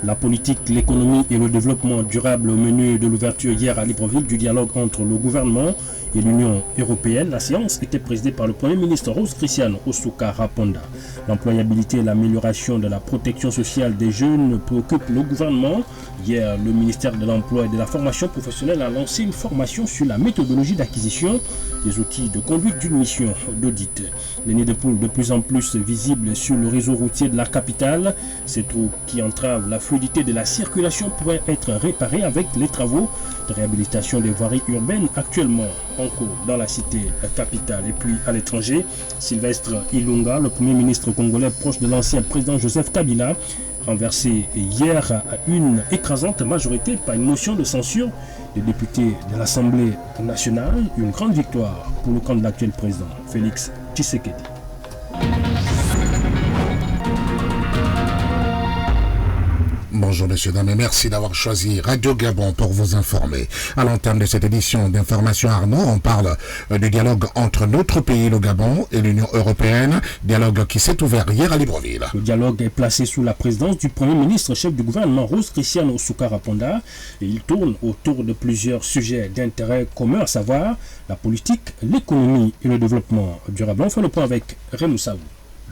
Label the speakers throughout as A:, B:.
A: La politique, l'économie et le développement durable au menu de l'ouverture hier à Libreville du dialogue entre le gouvernement et l'Union européenne. La séance était présidée par le Premier ministre Rose Christiane Osuka Raponda. L'employabilité et l'amélioration de la protection sociale des jeunes préoccupent le gouvernement. Hier, le ministère de l'Emploi et de la Formation professionnelle a lancé une formation sur la méthodologie d'acquisition des outils de conduite d'une mission d'audit. Les nids de poules de plus en plus visibles sur le réseau routier de la capitale. Ces trous qui entravent la fluidité de la circulation pourraient être réparés avec les travaux de réhabilitation des voiries urbaines actuellement en cours dans la cité capitale. Et puis à l'étranger, Sylvestre Ilunga, le Premier ministre congolais proche de l'ancien président Joseph Kabila, renversé hier à une écrasante majorité par une motion de censure des députés de l'Assemblée nationale. Une grande victoire pour le camp de l'actuel président Félix Tshisekedi.
B: Bonjour messieurs, dames et merci d'avoir choisi Radio Gabon pour vous informer. À l'entame de cette édition d'Information Arnaud, on parle du dialogue entre notre pays, le Gabon, et l'Union européenne, dialogue qui s'est ouvert hier à Libreville.
A: Le dialogue est placé sous la présidence du Premier ministre, chef du gouvernement Rose Christiane Osuka Raponda, et il tourne autour de plusieurs sujets d'intérêt commun, à savoir la politique, l'économie et le développement durable. On fait le point avec Renou Saou.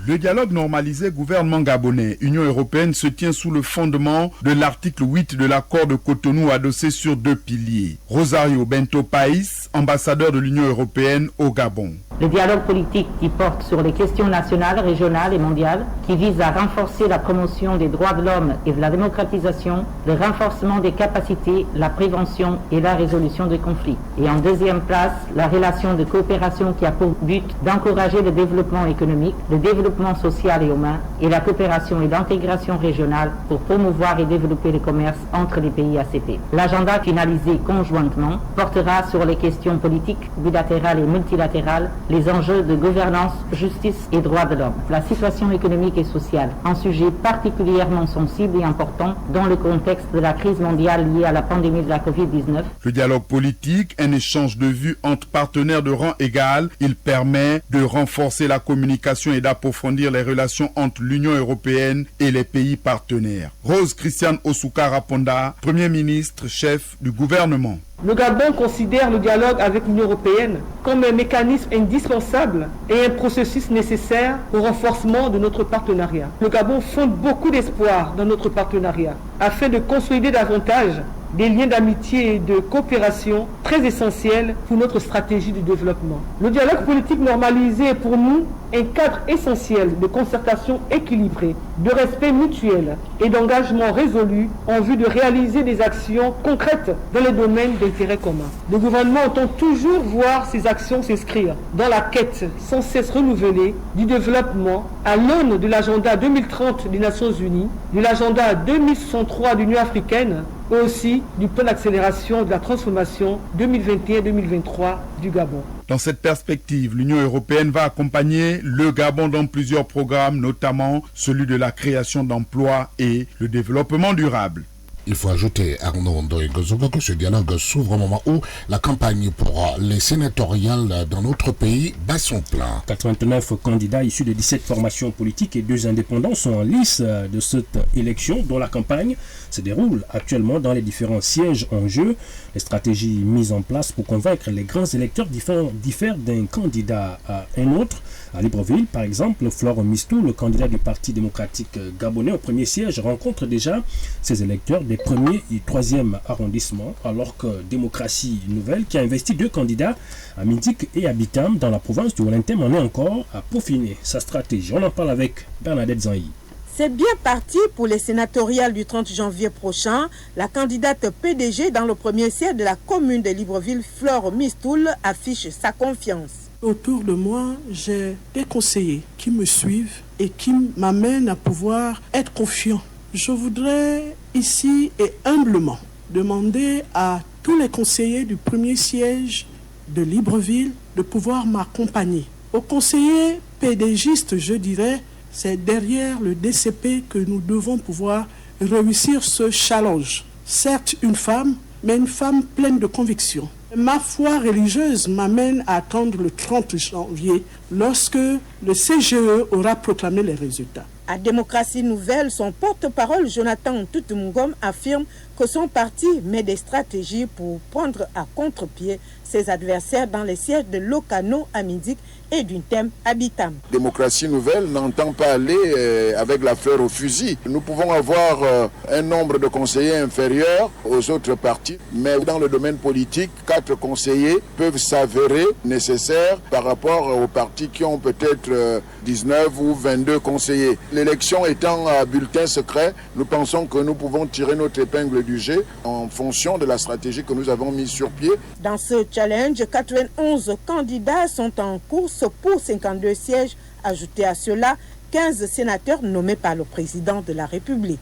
C: Le dialogue normalisé gouvernement gabonais, Union européenne se tient sous le fondement de l'article 8 de l'accord de Cotonou adossé sur 2 piliers. Rosario Bento País, ambassadeur de l'Union européenne au Gabon.
D: Le dialogue politique qui porte sur les questions nationales, régionales et mondiales, qui vise à renforcer la promotion des droits de l'homme et de la démocratisation, le renforcement des capacités, la prévention et la résolution des conflits. Et en deuxième place, la relation de coopération qui a pour but d'encourager le développement économique, le développement social et humain et la coopération et l'intégration régionale pour promouvoir et développer le commerce entre les pays ACP. L'agenda finalisé conjointement portera sur les questions politiques, bilatérales et multilatérales, les enjeux de gouvernance, justice et droits de l'homme. La situation économique et sociale, un sujet particulièrement sensible et important dans le contexte de la crise mondiale liée à la pandémie de la Covid-19.
C: Le dialogue politique, un échange de vues entre partenaires de rang égal, il permet de renforcer la communication et d'approfondir les relations entre l'Union européenne et les pays partenaires. Rose Christiane Osuka Raponda, Premier ministre, chef du gouvernement.
E: Le Gabon considère le dialogue avec l'Union européenne comme un mécanisme indispensable et un processus nécessaire au renforcement de notre partenariat. Le Gabon fonde beaucoup d'espoir dans notre partenariat afin de consolider davantage des liens d'amitié et de coopération très essentiels pour notre stratégie de développement. Le dialogue politique normalisé est pour nous un cadre essentiel de concertation équilibrée, de respect mutuel et d'engagement résolu en vue de réaliser des actions concrètes dans les domaines d'intérêt commun. Le gouvernement entend toujours voir ces actions s'inscrire dans la quête sans cesse renouvelée du développement à l'aune de l'agenda 2030 des Nations Unies, de l'agenda 2063 de l'Union africaine et aussi du plan d'accélération de la transformation 2021-2023 du Gabon.
C: Dans cette perspective, l'Union européenne va accompagner le Gabon dans plusieurs programmes, notamment celui de la création d'emplois et le développement durable.
B: Il faut ajouter, Arnaud Ndoye-Gozogo, que ce dialogue s'ouvre au moment où la campagne pour les sénatoriales dans notre pays bat son plein.
A: 89 candidats issus de 17 formations politiques et 2 indépendants sont en lice de cette élection dont la campagne se déroule actuellement dans les différents sièges en jeu. Les stratégies mises en place pour convaincre les grands électeurs diffèrent d'un candidat à un autre. À Libreville, par exemple, Flore Mistou, le candidat du Parti démocratique gabonais au premier siège, rencontre déjà ses électeurs des 1er et 3e arrondissements, alors que Démocratie Nouvelle, qui a investi 2 candidats à Mindik et à Bitam dans la province du Walentem, en est encore à peaufiner sa stratégie. On en parle avec Bernadette Zanhi.
F: C'est bien parti pour les sénatoriales du 30 janvier prochain. La candidate PDG dans le premier siège de la commune de Libreville, Flore Mistoul, affiche sa confiance.
G: Autour de moi, j'ai des conseillers qui me suivent et qui m'amènent à pouvoir être confiant. Je voudrais ici et humblement demander à tous les conseillers du premier siège de Libreville de pouvoir m'accompagner. Aux conseillers PDGistes, je dirais, c'est derrière le DCP que nous devons pouvoir réussir ce challenge. Certes une femme, mais une femme pleine de conviction. Ma foi religieuse m'amène à attendre le 30 janvier lorsque le CGE aura proclamé les résultats.
F: À Démocratie Nouvelle, son porte-parole Jonathan Tutumungom affirme que son parti met des stratégies pour prendre à contre-pied ses adversaires dans les sièges de Lokano à Midik et d'Untem à Bitam.
H: Démocratie Nouvelle n'entend pas aller avec la fleur au fusil. Nous pouvons avoir un nombre de conseillers inférieur aux autres partis, mais dans le domaine politique, 4 conseillers peuvent s'avérer nécessaires par rapport aux partis qui ont peut-être 19 ou 22 conseillers. L'élection étant à bulletin secret, nous pensons que nous pouvons tirer notre épingle du jeu en fonction de la stratégie que nous avons mise sur pied.
F: Dans ce challenge, 91 candidats sont en course pour 52 sièges. Ajoutés à cela, 15 sénateurs nommés par le président de la République.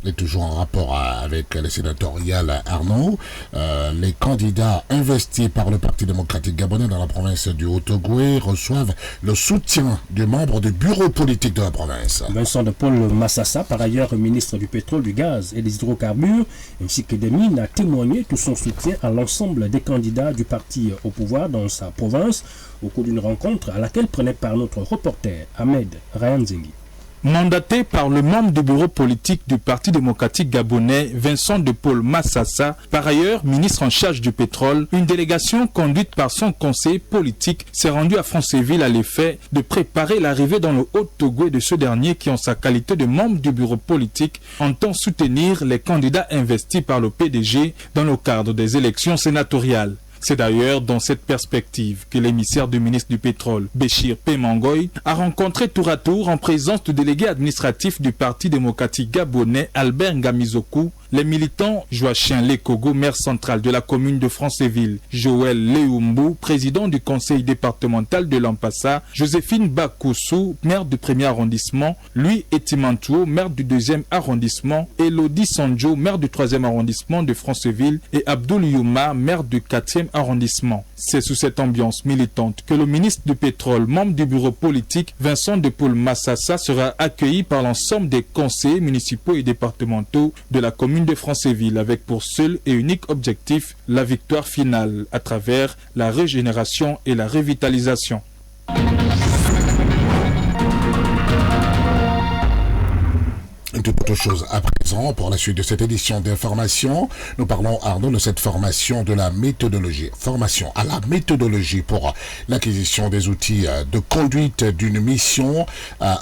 B: Et toujours en rapport avec les sénatoriales, Arnaud, les candidats investis par le Parti démocratique gabonais dans la province du Haut-Ogooué reçoivent le soutien des membres du bureau politique de la province.
A: Vincent de Paul Massassa, par ailleurs ministre du pétrole, du gaz et des hydrocarbures, ainsi que des mines, a témoigné tout son soutien à l'ensemble des candidats du parti au pouvoir dans sa province au cours d'une rencontre à laquelle prenait part notre reporter Ahmed Rayanzingi.
I: Mandaté par le membre du bureau politique du Parti démocratique gabonais, Vincent de Paul Massassa, par ailleurs ministre en charge du pétrole, une délégation conduite par son conseiller politique s'est rendue à Franceville à l'effet de préparer l'arrivée dans le Haut-Ogooué de ce dernier qui, en sa qualité de membre du bureau politique, entend soutenir les candidats investis par le PDG dans le cadre des élections sénatoriales. C'est d'ailleurs dans cette perspective que l'émissaire du ministre du Pétrole, Béchir Pemangoy, a rencontré tour à tour en présence du délégué administratif du Parti démocratique gabonais, Albert Ngamizoku, les militants Joachim Lekogo, maire central de la commune de Franceville, Joël Leumbu, président du conseil départemental de Lampassa, Joséphine Bakoussou, maire du 1er arrondissement, Louis Etimantuo, maire du 2e arrondissement, Elodie Sanjo, maire du 3e arrondissement de Franceville et Abdoul Youma, maire du 4e arrondissement. C'est sous cette ambiance militante que le ministre du Pétrole, membre du bureau politique, Vincent de Paul Massassa, sera accueilli par l'ensemble des conseillers municipaux et départementaux de la commune de Franceville avec pour seul et unique objectif la victoire finale à travers la régénération et la revitalisation.
B: Toute autre chose à présent, pour la suite de cette édition d'information, nous parlons, Arnaud, de cette formation de la méthodologie. Formation à la méthodologie pour l'acquisition des outils de conduite d'une mission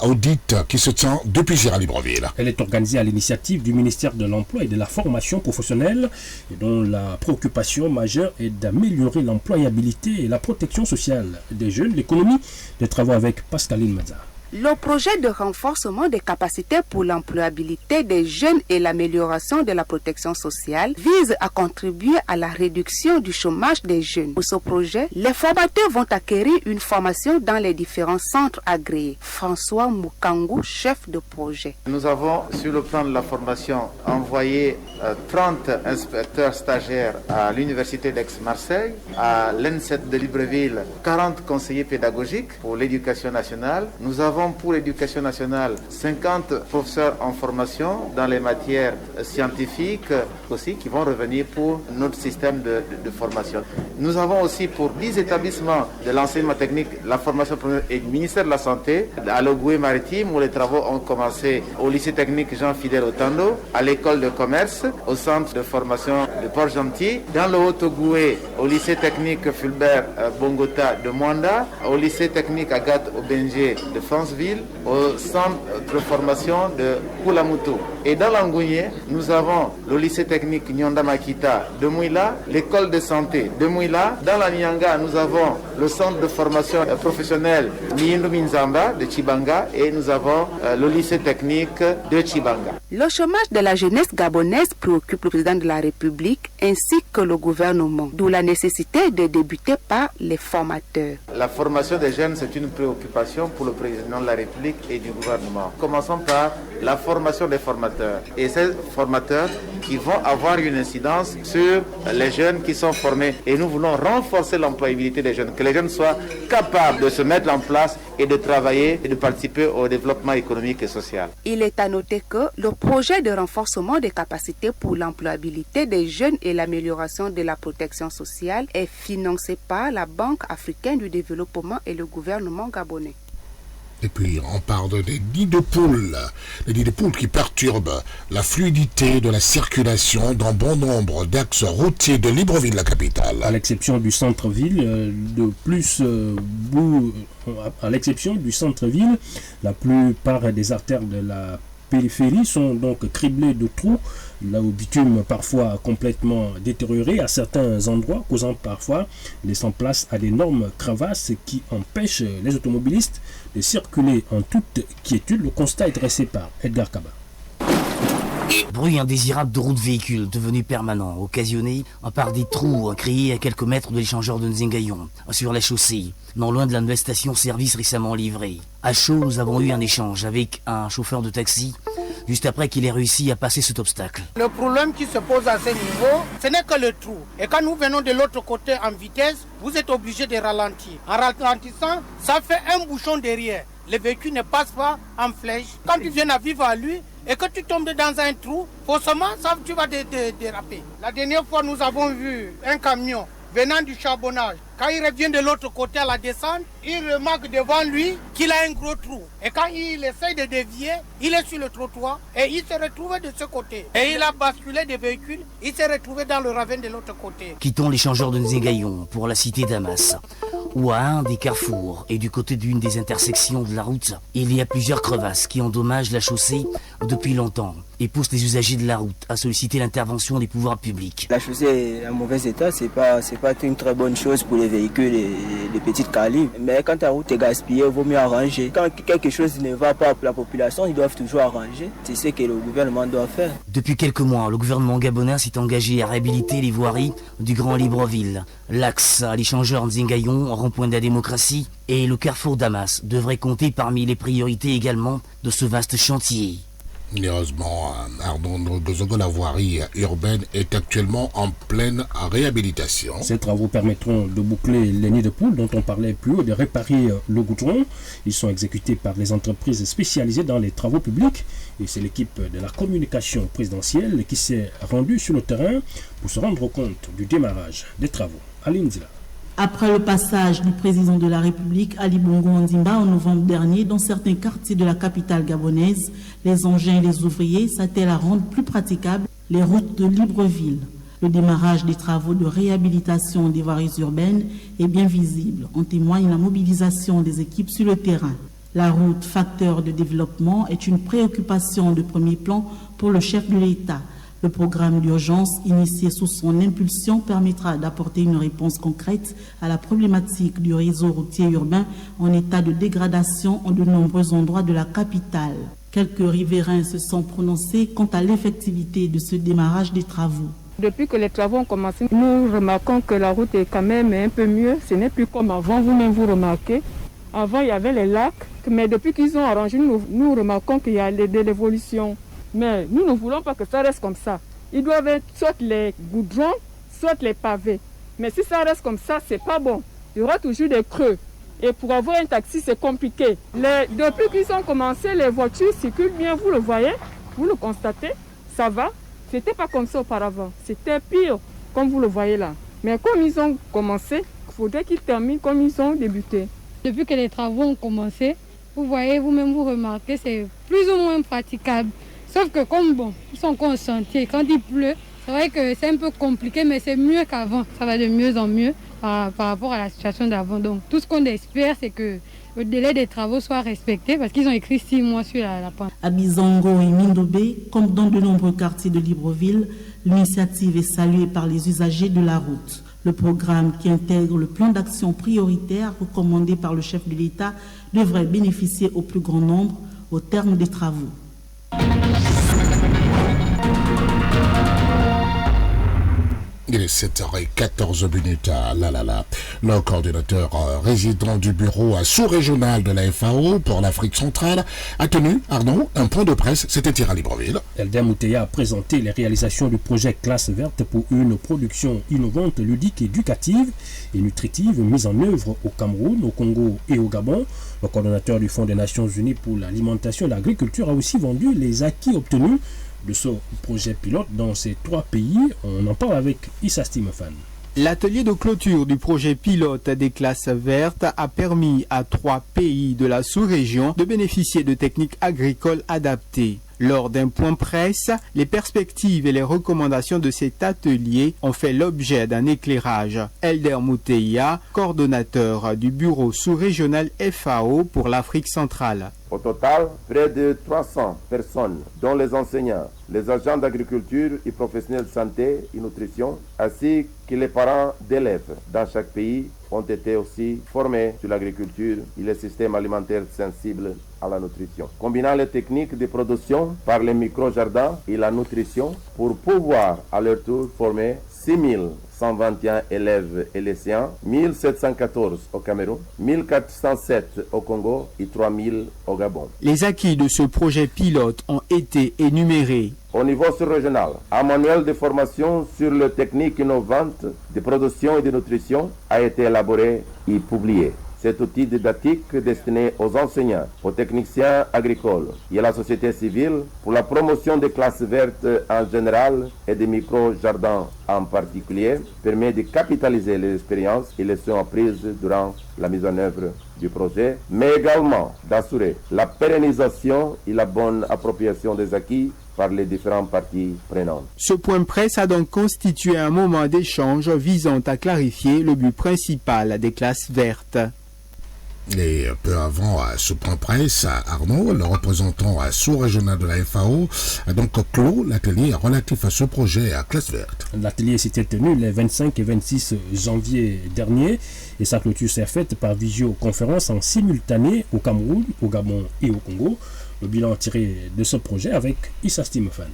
B: audit qui se tient depuis hier à Libreville.
A: Elle est organisée à l'initiative du ministère de l'Emploi et de la Formation professionnelle et dont la préoccupation majeure est d'améliorer l'employabilité et la protection sociale des jeunes, l'économie des travaux avec Pascaline Mazza.
J: Le projet de renforcement des capacités pour l'employabilité des jeunes et l'amélioration de la protection sociale vise à contribuer à la réduction du chômage des jeunes. Pour ce projet, les formateurs vont acquérir une formation dans les différents centres agréés. François Mukangu, chef de projet.
K: Nous avons, sur le plan de la formation, envoyé 30 inspecteurs stagiaires à l'Université d'Aix-Marseille, à l'ENSET de Libreville, 40 conseillers pédagogiques pour l'éducation nationale. Nous avons pour l'éducation nationale 50 professeurs en formation dans les matières scientifiques aussi qui vont revenir pour notre système de formation. Nous avons aussi pour 10 établissements de l'enseignement technique, la formation et du ministère de la Santé, à l'Ogooué maritime où les travaux ont commencé au lycée technique Jean-Fidèle Otando, à l'école de commerce, au centre de formation de Port-Gentil, dans le Haut-Ogooué, au lycée technique Fulbert Bongota de Mwanda, au lycée technique Agathe Obenje de France, au centre de formation de Kulamutu. Et dans l'Angounié, nous avons le lycée technique Nyonda Makita de Mouila, l'école de santé de Mouila. Dans la Nyanga, nous avons le centre de formation professionnelle Miyendu Minzamba de Chibanga et nous avons le lycée technique de Chibanga.
J: Le chômage de la jeunesse gabonaise préoccupe le président de la République ainsi que le gouvernement, d'où la nécessité de débuter par les formateurs.
K: La formation des jeunes, c'est une préoccupation pour le président de la République et du gouvernement. Commençons par la formation des formateurs. Et ces formateurs qui vont avoir une incidence sur les jeunes qui sont formés. Et nous voulons renforcer l'employabilité des jeunes, que les jeunes soient capables de se mettre en place et de travailler et de participer au développement économique et social.
J: Il est à noter que le projet de renforcement des capacités pour l'employabilité des jeunes et l'amélioration de la protection sociale est financé par la Banque africaine du développement et le gouvernement gabonais.
B: Et puis, on parle des nids de poules. Les nids de poules qui perturbent la fluidité de la circulation dans bon nombre d'axes routiers de Libreville, la capitale.
A: À l'exception du centre-ville, la plupart des artères de la périphérie sont donc criblées de trous, là au bitume parfois complètement détérioré à certains endroits, causant parfois laissant place à d'énormes crevasses qui empêchent les automobilistes de circuler en toute quiétude. Le constat est dressé par Edgar Kaba.
L: Bruit indésirable de roues de véhicules devenu permanent, occasionné par des trous créés à quelques mètres de l'échangeur de Nzengayon, sur la chaussée, non loin de la nouvelle station-service récemment livrée. À chaud, nous avons eu un échange avec un chauffeur de taxi, juste après qu'il ait réussi à passer cet obstacle.
M: Le problème qui se pose à ce niveau, ce n'est que le trou. Et quand nous venons de l'autre côté en vitesse, vous êtes obligé de ralentir. En ralentissant, ça fait un bouchon derrière. Le véhicule ne passe pas en flèche. Quand tu viens à vivre à lui, et que tu tombes dans un trou, forcément, tu vas déraper. La dernière fois, nous avons vu un camion venant du charbonnage. Quand il revient de l'autre côté à la descente, il remarque devant lui qu'il a un gros trou. Et quand il essaye de dévier, il est sur le trottoir et il s'est retrouvé de ce côté. Et il a basculé des véhicules, il s'est retrouvé dans le ravin de l'autre côté.
L: Quittons l'échangeur de Nzengayon pour la cité d'Amas, où à un des carrefours et du côté d'une des intersections de la route, il y a plusieurs crevasses qui endommagent la chaussée depuis longtemps et poussent les usagers de la route à solliciter l'intervention des pouvoirs publics.
N: La chaussée est en mauvais état, c'est pas une très bonne chose pour les véhicules et les petites calibres. Mais quand ta route est gaspillée, il vaut mieux arranger. Quand quelque chose ne va pas pour la population, ils doivent toujours arranger. C'est ce que le gouvernement doit faire.
L: Depuis quelques mois, le gouvernement gabonais s'est engagé à réhabiliter les voiries du Grand Libreville. L'axe à l'échangeur Nzengayon, rond-point de la démocratie, et le carrefour d'Amas devraient compter parmi les priorités également de ce vaste chantier.
B: Heureusement, Arnaud Ngozogo, la voirie urbaine est actuellement en pleine réhabilitation.
A: Ces travaux permettront de boucler les nids de poules dont on parlait plus haut, de réparer le goudron. Ils sont exécutés par les entreprises spécialisées dans les travaux publics. Et c'est l'équipe de la communication présidentielle qui s'est rendue sur le terrain pour se rendre compte du démarrage des travaux. Aline Zila.
O: Après le passage du président de la République, Ali Bongo Ondimba, en novembre dernier, dans certains quartiers de la capitale gabonaise, les engins et les ouvriers s'attellent à rendre plus praticables les routes de Libreville. Le démarrage des travaux de réhabilitation des voiries urbaines est bien visible. En témoigne la mobilisation des équipes sur le terrain. La route, facteur de développement, est une préoccupation de premier plan pour le chef de l'État. Le programme d'urgence initié sous son impulsion permettra d'apporter une réponse concrète à la problématique du réseau routier urbain en état de dégradation en de nombreux endroits de la capitale. Quelques riverains se sont prononcés quant à l'effectivité de ce démarrage des travaux.
E: Depuis que les travaux ont commencé, nous remarquons que la route est quand même un peu mieux. Ce n'est plus comme avant, vous-même vous remarquez. Avant, il y avait les lacs, mais depuis qu'ils ont arrangé, nous remarquons qu'il y a de l'évolution. Mais nous ne voulons pas que ça reste comme ça. Ils doivent être soit les goudrons, soit les pavés. Mais si ça reste comme ça, c'est pas bon. Il y aura toujours des creux. Et pour avoir un taxi, c'est compliqué. Depuis qu'ils ont commencé, les voitures circulent bien, vous le voyez, vous le constatez, ça va. C'était pas comme ça auparavant. C'était pire, comme vous le voyez là. Mais comme ils ont commencé, il faudrait qu'ils terminent comme ils ont débuté.
P: Depuis que les travaux ont commencé, vous voyez, vous-même vous remarquez, c'est plus ou moins praticable. Sauf que comme ils sont encore en sentier, quand il pleut, c'est vrai que c'est un peu compliqué, mais c'est mieux qu'avant. Ça va de mieux en mieux par rapport à la situation d'avant. Donc tout ce qu'on espère, c'est que le délai des travaux soit respecté, parce qu'ils ont écrit 6 mois sur la pente.
O: À Bizango et Mindobé, comme dans de nombreux quartiers de Libreville, l'initiative est saluée par les usagers de la route. Le programme, qui intègre le plan d'action prioritaire recommandé par le chef de l'État, devrait bénéficier au plus grand nombre au terme des travaux.
B: Il est 7h14 à Le coordinateur résident du bureau sous-régional de la FAO pour l'Afrique centrale a tenu, Arnaud, un point de presse. C'était hier à Libreville.
A: Elder Mouteya a présenté les réalisations du projet Classe Verte pour une production innovante, ludique, éducative et nutritive mise en œuvre au Cameroun, au Congo et au Gabon. Le coordonnateur du Fonds des Nations Unies pour l'alimentation et l'agriculture a aussi vendu les acquis obtenus de ce projet pilote dans ces 3 pays. On en parle avec Issa Stimefan.
Q: L'atelier de clôture du projet pilote des classes vertes a permis à 3 pays de la sous-région de bénéficier de techniques agricoles adaptées. Lors d'un point presse, les perspectives et les recommandations de cet atelier ont fait l'objet d'un éclairage. Elder Mouteia, coordonnateur du bureau sous-régional FAO pour l'Afrique centrale.
R: Au total, près de 300 personnes, dont les enseignants, les agents d'agriculture et professionnels de santé et nutrition, ainsi que les parents d'élèves dans chaque pays, ont été aussi formés sur l'agriculture et les systèmes alimentaires sensibles à la nutrition. Combinant les techniques de production par les micro-jardins et la nutrition pour pouvoir à leur tour former 6121 élèves et lycéens, 1714 au Cameroun, 1407 au Congo et 3000 au Gabon.
Q: Les acquis de ce projet pilote ont été énumérés.
R: Au niveau sous-régional, un manuel de formation sur les techniques innovantes de production et de nutrition a été élaboré et publié. Cet outil didactique destiné aux enseignants, aux techniciens agricoles et à la société civile pour la promotion des classes vertes en général et des micro-jardins en particulier permet de capitaliser les expériences et les leçons apprises durant la mise en œuvre du projet, mais également d'assurer la pérennisation et la bonne appropriation des acquis par les différentes parties prenantes.
Q: Ce point presse a donc constitué un moment d'échange visant à clarifier le but principal des classes vertes.
B: Et peu avant ce point presse, Arnaud, le représentant sous-régional de la FAO, a donc clos l'atelier relatif à ce projet à classe verte.
A: L'atelier s'était tenu les 25 et 26 janvier dernier et sa clôture s'est faite par visioconférence en simultané au Cameroun, au Gabon et au Congo. Le bilan tiré de ce projet avec Issa Stimefan.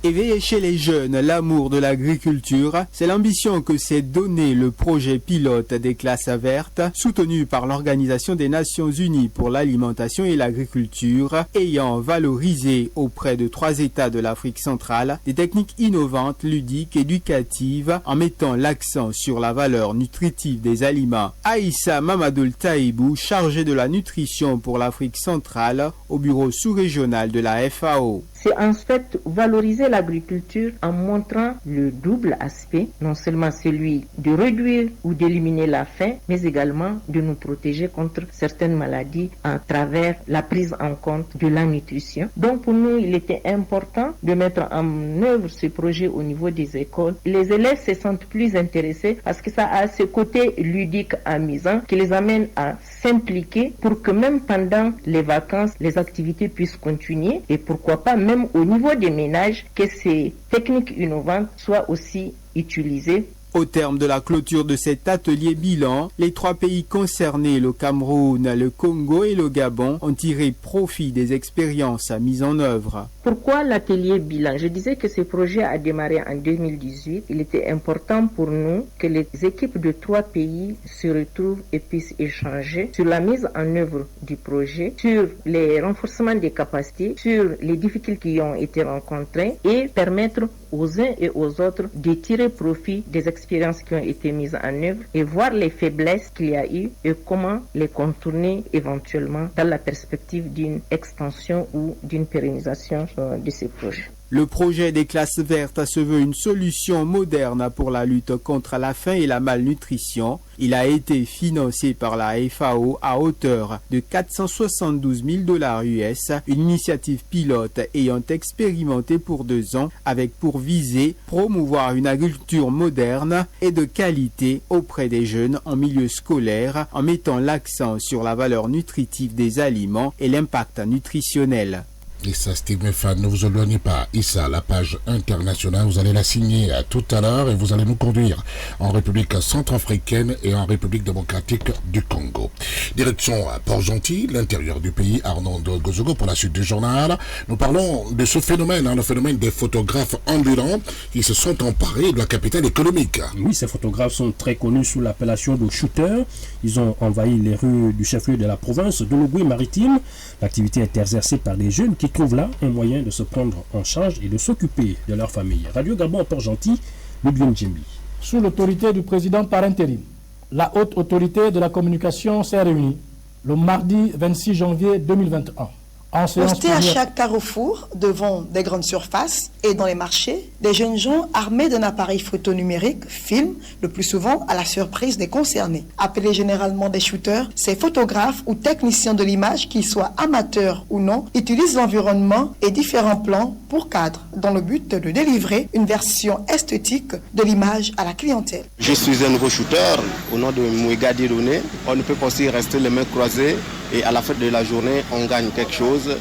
Q: Éveiller chez les jeunes l'amour de l'agriculture, c'est l'ambition que s'est donné le projet pilote des classes vertes, soutenu par l'Organisation des Nations Unies pour l'alimentation et l'agriculture, ayant valorisé auprès de 3 États de l'Afrique centrale des techniques innovantes, ludiques, éducatives, en mettant l'accent sur la valeur nutritive des aliments. Aïssa Mamadoul Taïbou, chargé de la nutrition pour l'Afrique centrale au bureau sous-régional de la FAO.
S: C'est en fait valoriser l'agriculture en montrant le double aspect, non seulement celui de réduire ou d'éliminer la faim, mais également de nous protéger contre certaines maladies à travers la prise en compte de la nutrition. Donc pour nous, il était important de mettre en œuvre ce projet au niveau des écoles. Les élèves se sentent plus intéressés parce que ça a ce côté ludique amusant qui les amène à s'impliquer pour que même pendant les vacances, les activités puissent continuer et pourquoi pas même au niveau des ménages, que ces techniques innovantes soient aussi utilisées.
Q: Au terme de la clôture de cet atelier bilan, les 3 pays concernés, le Cameroun, le Congo et le Gabon, ont tiré profit des expériences mises en œuvre.
S: Pourquoi l'atelier bilan? Je disais que ce projet a démarré en 2018. Il était important pour nous que les équipes de 3 pays se retrouvent et puissent échanger sur la mise en œuvre du projet, sur les renforcements des capacités, sur les difficultés qui ont été rencontrées et permettre aux uns et aux autres de tirer profit des expériences qui ont été mises en œuvre et voir les faiblesses qu'il y a eu et comment les contourner éventuellement dans la perspective d'une extension ou d'une pérennisation de ces projets.
Q: Le projet des classes vertes se veut une solution moderne pour la lutte contre la faim et la malnutrition. Il a été financé par la FAO à hauteur de 472 000 $ US, une initiative pilote ayant expérimenté pour 2 ans avec pour visée promouvoir une agriculture moderne et de qualité auprès des jeunes en milieu scolaire en mettant l'accent sur la valeur nutritive des aliments et l'impact nutritionnel.
B: Issa Stimefan, ne vous éloignez pas. Issa, la page internationale, vous allez la signer tout à l'heure et vous allez nous conduire en République centrafricaine et en République démocratique du Congo. Direction Port-Gentil, l'intérieur du pays, Arnaud Gozogo pour la suite du journal. Nous parlons de ce phénomène, le phénomène des photographes ambulants qui se sont emparés de la capitale économique.
A: Oui, ces photographes sont très connus sous l'appellation de shooters. Ils ont envahi les rues du chef-lieu de la province de l'Ogooué-Maritime. L'activité est exercée par des jeunes qui trouvent là un moyen de se prendre en charge et de s'occuper de leur famille. Radio Gabon Port-Gentil, Lubion Djembi.
T: Sous l'autorité du président par intérim, la haute autorité de la communication s'est réunie le mardi 26 janvier 2021
U: Postés à chaque carrefour, devant des grandes surfaces et dans les marchés, des jeunes gens armés d'un appareil photo numérique filment, le plus souvent à la surprise des concernés. Appelés généralement des shooters, ces photographes ou techniciens de l'image, qu'ils soient amateurs ou non, utilisent l'environnement et différents plans pour cadre, dans le but de délivrer une version esthétique de l'image à la clientèle.
V: Je suis un nouveau shooter au nom de Mouega Didoné. On ne peut pas aussi rester les mains croisées et à la fin de la journée, on gagne quelque chose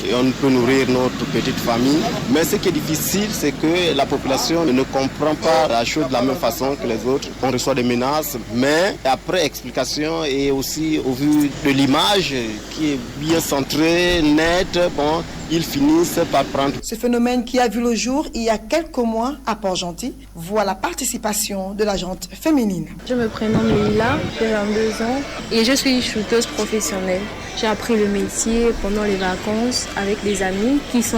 V: et on peut nourrir notre petite famille. Mais ce qui est difficile, c'est que la population ne comprend pas la chose de la même façon que les autres. On reçoit des menaces, mais après explication et aussi au vu de l'image qui est bien centrée, nette, bon, ils finissent par prendre.
U: Ce phénomène qui a vu le jour il y a quelques mois à Port-Gentil voit la participation de la gente féminine.
W: Je me prénomme Lila, j'ai 22 ans et je suis shooteuse professionnelle. J'ai appris le métier pendant les vacances avec des amis qui sont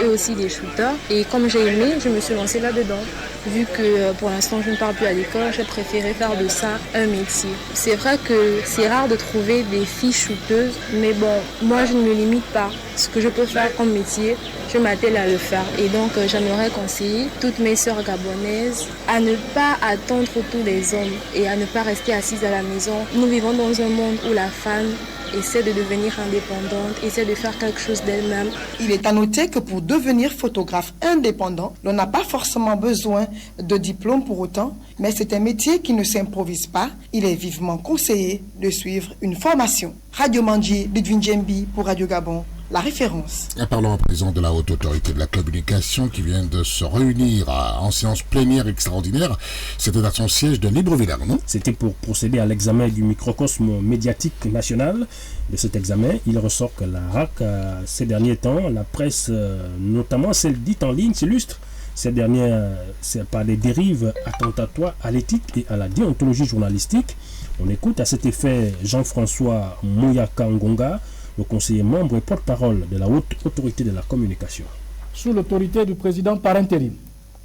W: eux aussi des shooters. Et comme j'ai aimé, je me suis lancée là-dedans. Vu que pour l'instant je ne pars plus à l'école, j'ai préféré faire de ça un métier. C'est vrai que c'est rare de trouver des filles shooteuses, mais bon, moi je ne me limite pas. Ce que je peux faire comme métier, je m'attelle à le faire. Et donc j'aimerais conseiller toutes mes sœurs gabonaises à ne pas attendre autour des hommes et à ne pas rester assises à la maison. Nous vivons dans un monde où la femme essaie de devenir indépendante, essaie de faire quelque chose d'elle-même.
U: Il est à noter que pour devenir photographe indépendant, l'on n'a pas forcément besoin de diplôme pour autant, mais c'est un métier qui ne s'improvise pas. Il est vivement conseillé de suivre une formation. Radio Mandji, Ludwig Djembi pour Radio Gabon. La référence.
B: Parlons à présent de la Haute Autorité de la Communication qui vient de se réunir en séance plénière extraordinaire. C'était à son siège de Libreville, non ?
A: C'était pour procéder à l'examen du microcosme médiatique national. De cet examen, il ressort que la RAC, ces derniers temps, la presse, notamment celle dite en ligne, s'illustre. Ces dernières, c'est par des dérives attentatoires à l'éthique et à la déontologie journalistique. On écoute à cet effet Jean-François Mouyaka Ngonga, le conseiller membre et porte-parole de la Haute Autorité de la Communication.
T: Sous l'autorité du président par intérim,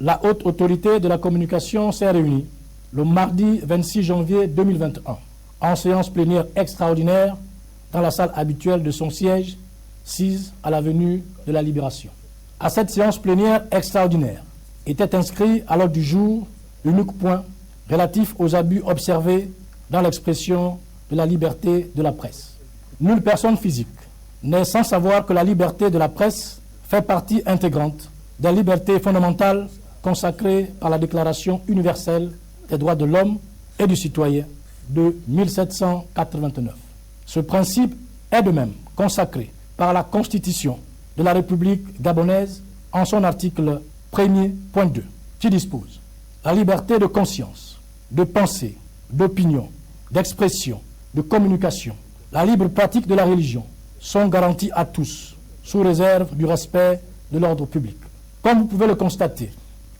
T: la Haute Autorité de la Communication s'est réunie le mardi 26 janvier 2021 en séance plénière extraordinaire dans la salle habituelle de son siège, 6 à l'avenue de la Libération. À cette séance plénière extraordinaire était inscrit à l'ordre du jour l'unique point relatif aux abus observés dans l'expression de la liberté de la presse. Nulle personne physique n'est sans savoir que la liberté de la presse fait partie intégrante des libertés fondamentales consacrées par la Déclaration universelle des droits de l'homme et du citoyen de 1789. Ce principe est de même consacré par la Constitution de la République gabonaise en son article 1er.2 qui dispose la liberté de conscience, de pensée, d'opinion, d'expression, de communication, la libre pratique de la religion sont garanties à tous, sous réserve du respect de l'ordre public. Comme vous pouvez le constater,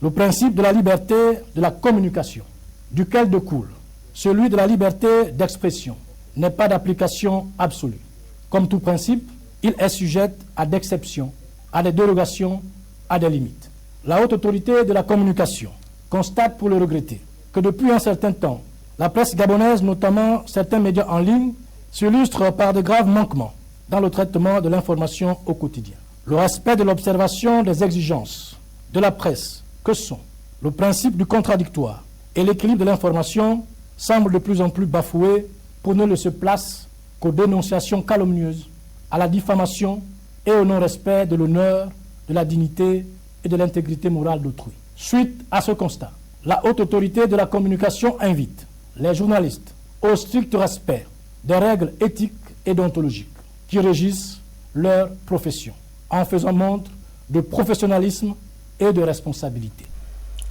T: le principe de la liberté de la communication, duquel découle celui de la liberté d'expression, n'est pas d'application absolue. Comme tout principe, il est sujet à des exceptions, à des dérogations, à des limites. La Haute Autorité de la Communication constate pour le regretter que depuis un certain temps, la presse gabonaise, notamment certains médias en ligne, s'illustre par de graves manquements dans le traitement de l'information au quotidien. Le respect de l'observation des exigences de la presse, que sont le principe du contradictoire et l'équilibre de l'information, semble de plus en plus bafoué pour ne se place qu'aux dénonciations calomnieuses, à la diffamation et au non-respect de l'honneur, de la dignité et de l'intégrité morale d'autrui. Suite à ce constat, la Haute Autorité de la Communication invite les journalistes au strict respect des règles éthiques et déontologiques qui régissent leur profession, en faisant montre de professionnalisme et de responsabilité.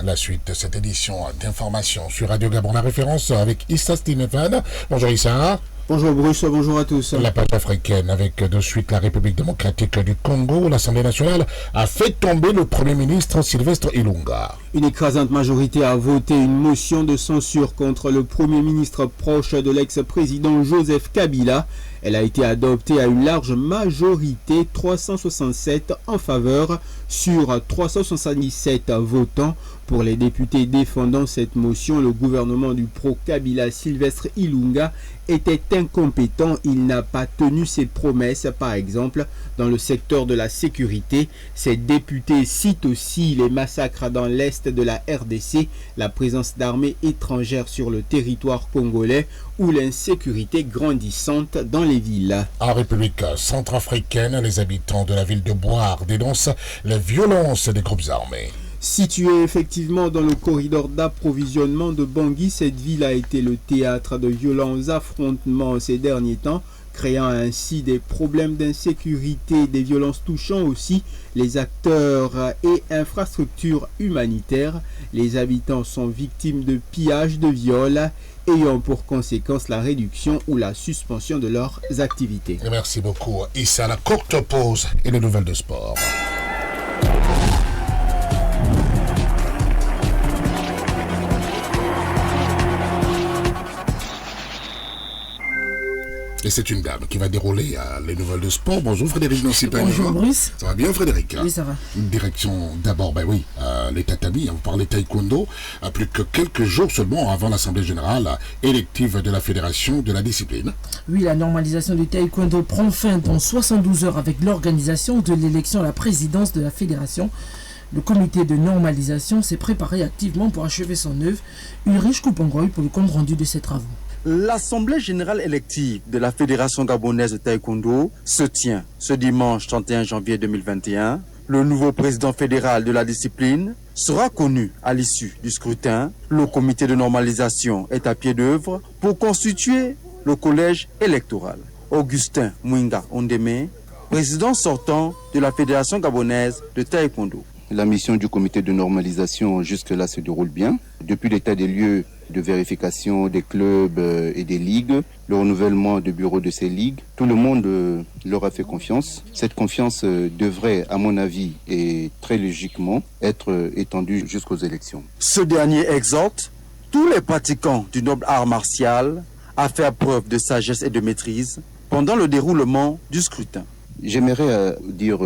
B: La suite de cette édition d'information sur Radio Gabon, la référence avec Issa Stinefan. Bonjour Issa.
X: Bonjour Bruce, bonjour à tous.
B: La page africaine avec de suite la République démocratique du Congo. L'Assemblée nationale a fait tomber le Premier ministre Sylvestre Ilunga.
X: Une écrasante majorité a voté une motion de censure contre le Premier ministre proche de l'ex-président Joseph Kabila. Elle a été adoptée à une large majorité, 367 en faveur sur 377 votants. Pour les députés défendant cette motion, le gouvernement du pro-Kabila Sylvestre Ilunga était incompétent, il n'a pas tenu ses promesses, par exemple, dans le secteur de la sécurité. Ces députés citent aussi les massacres dans l'est de la RDC, la présence d'armées étrangères sur le territoire congolais ou l'insécurité grandissante dans les villes.
B: En République centrafricaine, les habitants de la ville de Boire dénoncent les violences des groupes armés.
X: Située effectivement dans le corridor d'approvisionnement de Bangui, cette ville a été le théâtre de violents affrontements ces derniers temps, créant ainsi des problèmes d'insécurité, des violences touchant aussi les acteurs et infrastructures humanitaires. Les habitants sont victimes de pillages, de viols, ayant pour conséquence la réduction ou la suspension de leurs activités.
B: Merci beaucoup. Ici à la courte pause et les nouvelles de sport. Et c'est une dame qui va dérouler les nouvelles de sport. Bonjour Frédéric Nancy.
C: Bonjour Bruce.
B: Ça va bien Frédéric?
C: Oui, ça va.
B: Direction d'abord, les tatamis. Vous parlez taekwondo. Plus que quelques jours seulement avant l'Assemblée générale élective de la Fédération de la discipline.
C: Oui, la normalisation du taekwondo prend fin dans 72 heures avec l'organisation de l'élection à la présidence de la Fédération. Le comité de normalisation s'est préparé activement pour achever son œuvre. Ulrich Coupongoy pour le compte rendu de ses travaux.
D: L'Assemblée générale élective de la Fédération gabonaise de taekwondo se tient ce dimanche 31 janvier 2021. Le nouveau président fédéral de la discipline sera connu à l'issue du scrutin. Le comité de normalisation est à pied d'œuvre pour constituer le collège électoral. Augustin Mwinga Ondeme, président sortant de la Fédération gabonaise de taekwondo.
G: La mission du comité de normalisation jusque-là se déroule bien. Depuis l'état des lieux de vérification des clubs et des ligues, le renouvellement du bureau de ces ligues, tout le monde leur a fait confiance. Cette confiance devrait, à mon avis, et très logiquement, être étendue jusqu'aux élections.
D: Ce dernier exhorte tous les pratiquants du noble art martial à faire preuve de sagesse et de maîtrise pendant le déroulement du scrutin.
G: J'aimerais dire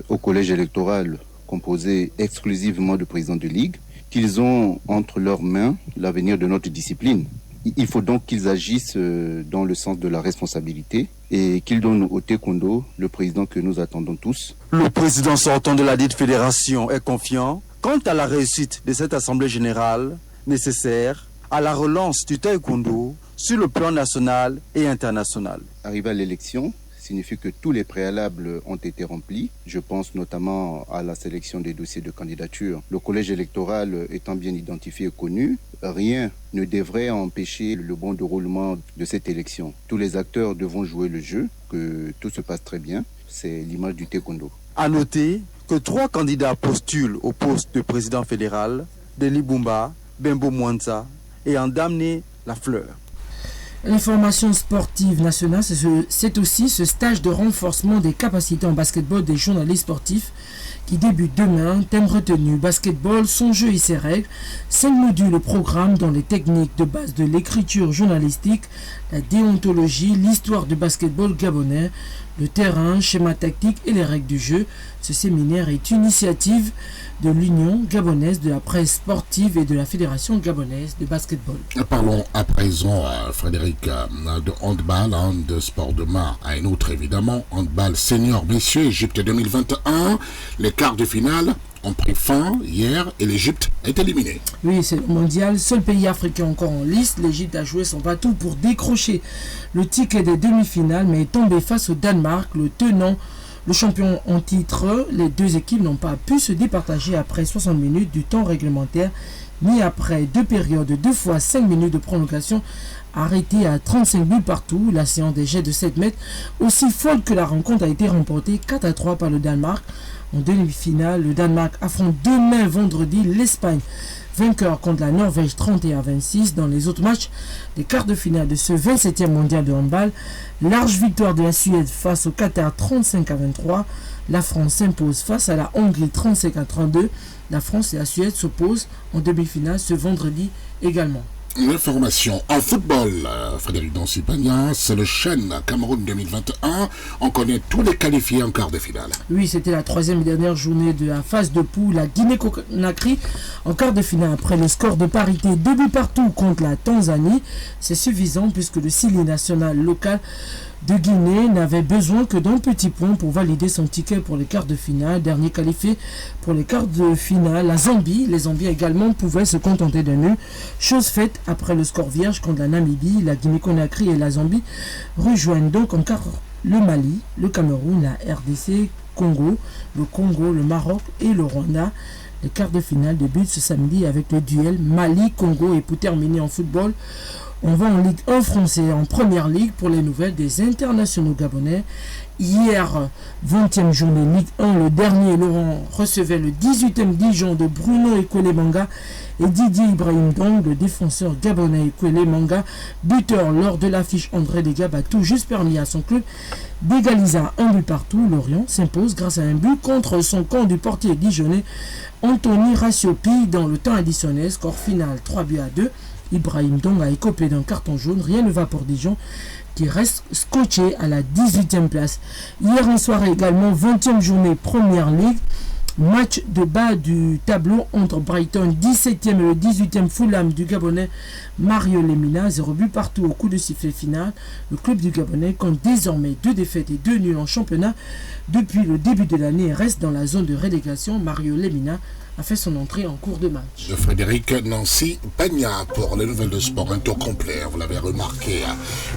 G: au collège électoral composé exclusivement de présidents de ligue, qu'ils ont entre leurs mains l'avenir de notre discipline. Il faut donc qu'ils agissent dans le sens de la responsabilité et qu'ils donnent au taekwondo le président que nous attendons tous.
D: Le président sortant de la dite fédération est confiant quant à la réussite de cette assemblée générale nécessaire à la relance du taekwondo sur le plan national et international.
G: Arrivé à l'élection signifie que tous les préalables ont été remplis. Je pense notamment à la sélection des dossiers de candidature. Le collège électoral étant bien identifié et connu, rien ne devrait empêcher le bon déroulement de cette élection. Tous les acteurs devront jouer le jeu, que tout se passe très bien. C'est l'image du taekwondo.
D: À noter que 3 candidats postulent au poste de président fédéral, Denis Bumba, Bembo Mwanza et Andamné Lafleur.
C: L'information sportive nationale, c'est aussi ce stage de renforcement des capacités en basketball des journalistes sportifs qui débute demain. Thème retenu, basketball, son jeu et ses règles. 5 modules au programme dans les techniques de base de l'écriture journalistique, la déontologie, l'histoire du basketball gabonais, le terrain, schéma tactique et les règles du jeu. Ce séminaire est une initiative de l'Union gabonaise de la presse sportive et de la Fédération gabonaise de basketball.
B: Parlons à présent, Frédéric, de handball, de sport de main à un autre évidemment. Handball senior, messieurs, Égypte 2021. Les quarts de finale ont pris fin hier et l'Égypte est éliminée.
C: Oui, c'est le mondial. Seul pays africain encore en liste. L'Égypte a joué son bateau pour décrocher le ticket des demi-finales, mais est tombé face au Danemark, le tenant, le champion en titre. Les deux équipes n'ont pas pu se départager après 60 minutes du temps réglementaire, ni après 2 périodes de 2 fois 5 minutes de prolongation arrêtée à 35 buts partout. La séance des jets de 7 mètres, aussi folle que la rencontre, a été remportée 4-3 par le Danemark. En demi-finale, le Danemark affronte demain vendredi l'Espagne, vainqueur contre la Norvège 31-26. Dans les autres matchs des quarts de finale de ce 27e mondial de handball, large victoire de la Suède face au Qatar 35-23. La France s'impose face à la Hongrie 35-32. La France et la Suède s'opposent en demi-finale ce vendredi également.
B: L'information en football, Frédéric Dancy-Pagna, c'est le Chêne Cameroun 2021. On connaît tous les qualifiés en quart de finale.
C: Oui, c'était la troisième et dernière journée de la phase de poule. La Guinée-Conakry en quart de finale après le score de parité 2 buts partout contre la Tanzanie. C'est suffisant puisque le Sili national local de Guinée n'avait besoin que d'un petit point pour valider son ticket pour les quarts de finale. Dernier qualifié pour les quarts de finale, la Zambie. Les Zambiens également pouvaient se contenter d'un nul. Chose faite après le score vierge contre la Namibie. La Guinée-Conakry et la Zambie rejoignent donc en quart le Mali, le Cameroun, la RDC, Congo, le Maroc et le Rwanda. Les quarts de finale débutent ce samedi avec le duel Mali-Congo. Et pour terminer en football, on va en Ligue 1 français, en première ligue pour les nouvelles des internationaux gabonais. Hier, 20e journée Ligue 1, le dernier Laurent recevait le 18e Dijon de Bruno Ekwele Manga et Didier Ibrahim Dong, le défenseur gabonais Ekwele Manga, buteur lors de l'affiche André Degab, a tout juste permis à son club d'égaliser à un but partout. Lorient s'impose grâce à un but contre son camp du portier dijonnais Anthony Rassiopi dans le temps additionnel, score final 3-2. Ibrahim Dong a écopé d'un carton jaune. Rien ne va pour Dijon qui reste scotché à la 18e place. Hier en soirée également, 20e journée Première Ligue. Match de bas du tableau entre Brighton 17e et le 18e Fulham du Gabonais Mario Lemina, 0 but partout au coup de sifflet final. Le club du Gabonais compte désormais 2 défaites et 2 nuls en championnat depuis le début de l'année et reste dans la zone de relégation. Mario Lemina a fait son entrée en cours de match.
B: Frédéric Dancy-Pagna pour les nouvelles de sport, un tour complet, vous l'avez remarqué,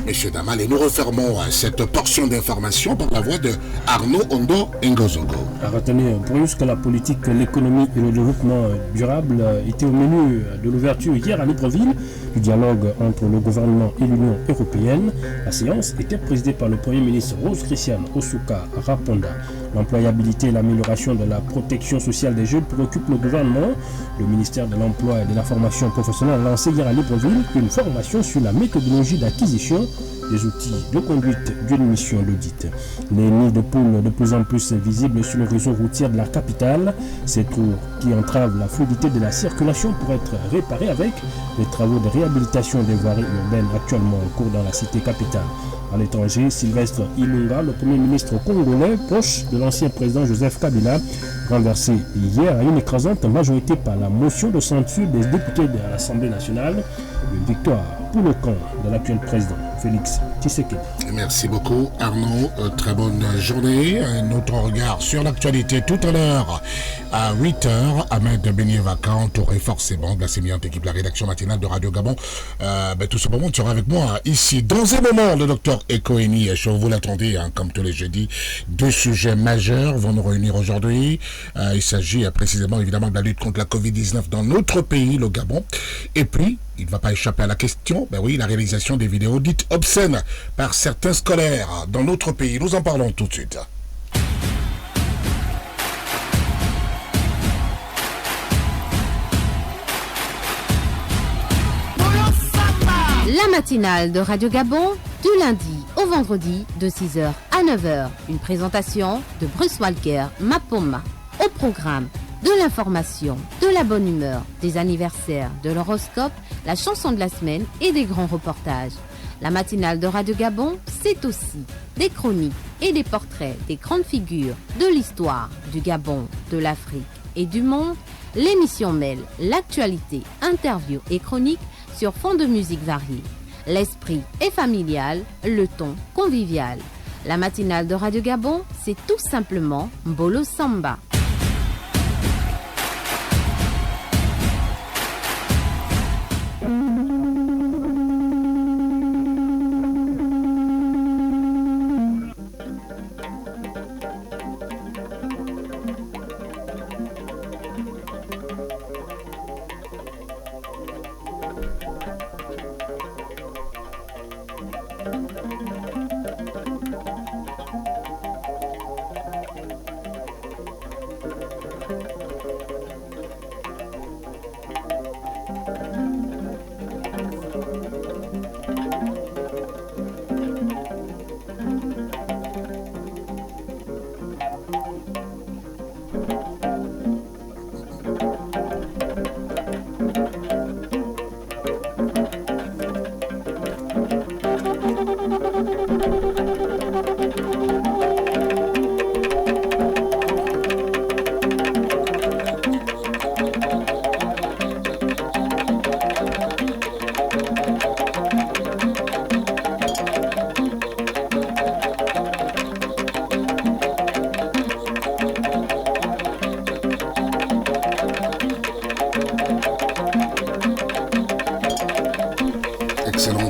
B: messieurs, dames. Et nous refermons cette portion d'information par la voix de Arnaud Ondo Ngozogo.
A: À retenir, Bruce, que la politique, l'économie et le développement durable étaient au menu de l'ouverture hier à Libreville du dialogue entre le gouvernement et l'Union européenne. La séance était présidée par le Premier ministre Rose Christiane Osuka Raponda. L'employabilité et l'amélioration de la protection sociale des jeunes préoccupent le gouvernement. Le ministère de l'Emploi et de la Formation professionnelle a lancé hier à Libreville une formation sur la méthodologie d'acquisition des outils de conduite d'une mission d'audit. Les nids de poules de plus en plus visibles sur le réseau routier de la capitale, ces trous qui entravent la fluidité de la circulation pourraient être réparés avec les travaux de réhabilitation des voiries urbaines actuellement en cours dans la cité capitale. À l'étranger, Sylvestre Ilunga, le Premier ministre congolais, proche de l'ancien président Joseph Kabila, renversé hier à une écrasante majorité par la motion de censure des députés de l'Assemblée nationale. Une victoire pour le camp de l'actuel président Félix Tshisekedi.
B: Merci beaucoup Arnaud, très bonne journée. Notre regard sur l'actualité tout à l'heure à 8h. Ahmed Benyevaka, entouré forcément de la sémillante équipe, la rédaction matinale de Radio Gabon. Tout ce moment sera avec moi ici. Dans un moment, le docteur Ekoeni, vous l'attendez, comme tous les jeudis, 2 sujets majeurs vont nous réunir aujourd'hui. Il s'agit précisément évidemment de la lutte contre la Covid-19 dans notre pays, le Gabon. Et puis, il ne va pas échapper à la question, la réalisation des vidéos dites obscènes par certains scolaires dans notre pays. Nous en parlons tout de suite.
F: La matinale de Radio Gabon, du lundi au vendredi de 6h à 9h. Une présentation de Bruce Walker Mapoma. Au programme de l'information, de la bonne humeur, des anniversaires, de l'horoscope, la chanson de la semaine et des grands reportages. La matinale de Radio Gabon, c'est aussi des chroniques et des portraits des grandes figures de l'histoire du Gabon, de l'Afrique et du monde. L'émission mêle l'actualité, interviews et chroniques sur fond de musique variée. L'esprit est familial, le ton convivial. La matinale de Radio Gabon, c'est tout simplement Mbolo Samba.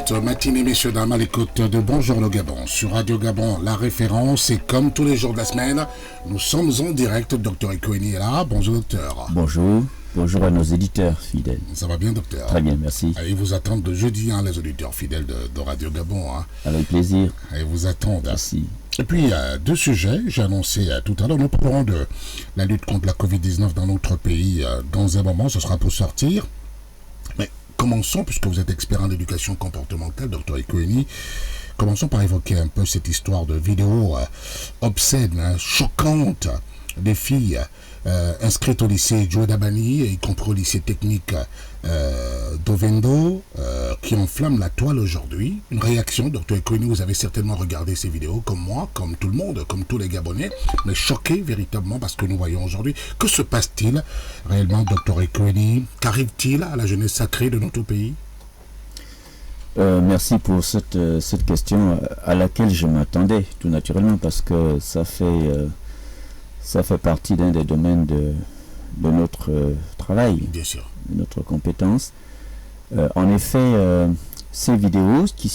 B: Excellente matinée, messieurs, dames, à l'écoute de Bonjour le Gabon. Sur Radio Gabon, la référence, et comme tous les jours de la semaine, nous sommes en direct. Docteur Ekoeni est là. Bonjour, docteur.
H: Bonjour. Bonjour à nos éditeurs fidèles.
B: Ça va bien, docteur?
H: Très bien, merci.
B: Ils vous attendent de jeudi, les auditeurs fidèles de Radio Gabon.
H: Avec plaisir.
B: Ils vous attendent.
H: Merci.
B: Et puis, deux sujets, j'ai annoncé tout à l'heure. Nous parlerons de la lutte contre la Covid-19 dans notre pays. Dans un moment, ce sera pour sortir. Mais commençons, puisque vous êtes expert en éducation comportementale, docteur Ekoeni, commençons par évoquer un peu cette histoire de vidéo obscène, choquante, des filles inscrites au lycée Joe Dabani, y compris au lycée technique d'Ovendo, qui enflamment la toile aujourd'hui. Une réaction, Dr Ekoeni, vous avez certainement regardé ces vidéos comme moi, comme tout le monde, comme tous les Gabonais, mais choqués véritablement parce que nous voyons aujourd'hui. Que se passe-t-il réellement, Dr Ekoeni? Qu'arrive-t-il à la jeunesse sacrée de notre pays?
H: Merci pour cette question à laquelle je m'attendais tout naturellement, parce que ça fait partie d'un des domaines de notre travail,
B: bien sûr,
H: de notre compétence. En effet, ces vidéos qui